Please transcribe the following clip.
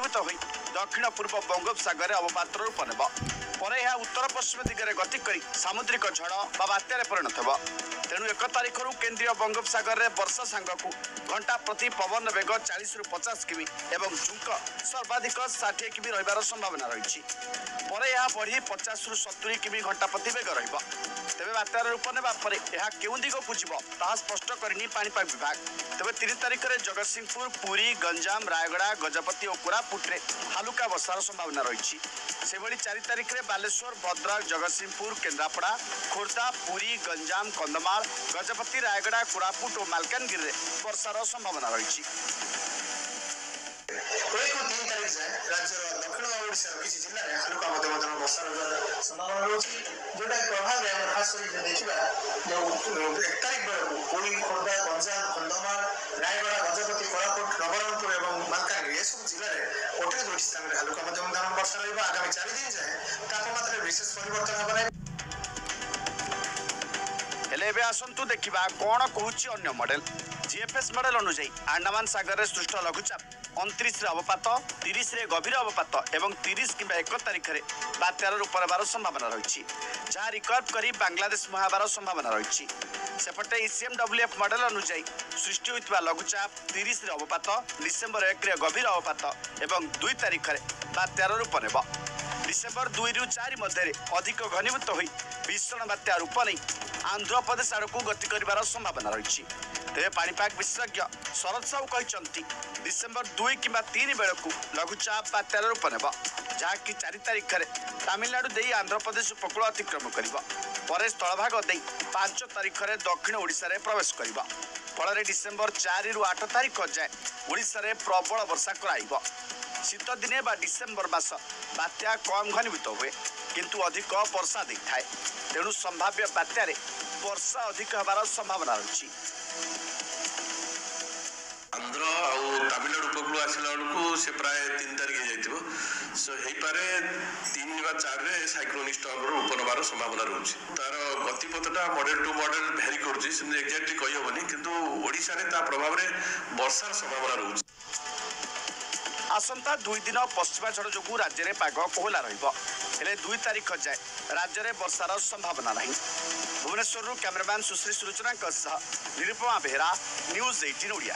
घनीभूत हो दक्षिण पूर्व बंगोपसागर अवपातर रूप नेब पर यह उत्तर पश्चिम दिगरे गति कर सामुद्रिक झड़ बा बात्यार परिणत हो तेणु 1 तारिख केन्द्रीय बंगोपसागर में वर्षा सांगक घंटा प्रति पवन वेग 40 ରୁ 50 किमी एवं झुंक सर्वाधिक 60 किमी रहिबार संभावना रही पर यह बढ़ी 50 ରୁ 70 किमी घंटा प्रति वेग रहिबो तेबे बात्यार रूप नेबा पर यह केउं दिगकु जिवो ताहा स्पष्ट करनी पाणीपाग विभाग तेबे 3 तारिख में जगतसिंहपुर पुरी गंजाम रायगड़ा गजपति और कोरापुट रे हालुका वर्षार संभावना रही से 4 तारिख में बालेश्वर भद्रक जगतसिंहपुर केन्द्रापड़ा खोर्धा पुरी गंजाम कंधमाल गजपति रायगड़ा कोरापुट और मालकानगिरी रे वर्षार संभावना रही 3 तारिख जाए राज्य दक्षिण ओडिशा किसी जिले में हल्का मध्यम वर्षा संभावना रही जोटा प्रभाव में खास देखा जो 1 तारिख बेलू पुरी खोर्धा गंजाम कंधमाल रायगड़ा गजपति कोरापुट नवरंगपुर और मालकानगिरी ये सब जिले में 1 स्थान में हल्का मध्यम वर्षा रही आगामी 4 दिन जाए तापमात्रा विशेष परिवर्तन होगा हेले आसतु देखा कौन कहूँ अन्य मॉडल जीएफएस मॉडल अनुଯାयी अंडमान सागर में सृष्ट लघुचाप 29 अवपात 30 गभीर अवपात एवं 30 कि 1 तारिख में बात्यार रूप नेबार संभावना रही जहाँ रिकर्व कर बांग्लादेश मुहाबार संभावना रही सेपटे ICMWF मॉडल अनुଯାयी सृष्टि होता लघुचाप 30 अवपात डिसेम्बर 1 गभीर अवपात एवं 2 तारिख में बात्यार रूप नेब डिसेम्बर 2 ରୁ 4 मध्य अधिक घनीभूत हो भीषण बात्या रूप नहीं आंध्र प्रदेश आड़ को गति कर संभावना रही तेज पाणीपाग विशेषज्ञ शरद साहू कहते डिसेम्बर 2 कि 3 बेलू लघुचाप बात्यार रूप नेब जहाँकि 4 तारिख में तमिलनाडु दे आंध्र प्रदेश उपकूल अतिक्रम कर स्थलभाग दे 5 तारिख में दक्षिण ओडिशा रे प्रवेश कर फल डिसेम्बर 4 ରୁ 8 तारिख जाए ओडिशा रे प्रबल वर्षा कराइब शीत दिने बा डिसेम्बर मास बात्या कम घनीभूत हुए किंतु अधिक वर्षा दे थाए तेणु संभाव्य बात्यारे वर्षा अधिक हबार संभावना रही आंध्र और तमिलनाडु उपकूल आसला बेलू से प्राय 3 तारिख सो पारे 3 ବା 4 रे साइक्लोनिक स्टॉर्म रूप नबार संभावना रही तार गतिपथटा मॉडल टू मॉडल भेरी करुँच एक्जाक्टली कही हेनी किंतु ओडिशा रे ता प्रभाव रे वर्षार संभावना रही आसंता 2 दिन पश्चिमा झड़ जो राज्य में पाग कोहला हेले 2 तारिख जाए राज्य में वर्षार संभावना नहीं भुवनेश्वर कैमरामैन सुश्री सुलोचना निरुपमा बेहरा न्यूज़ 18 ओडिया।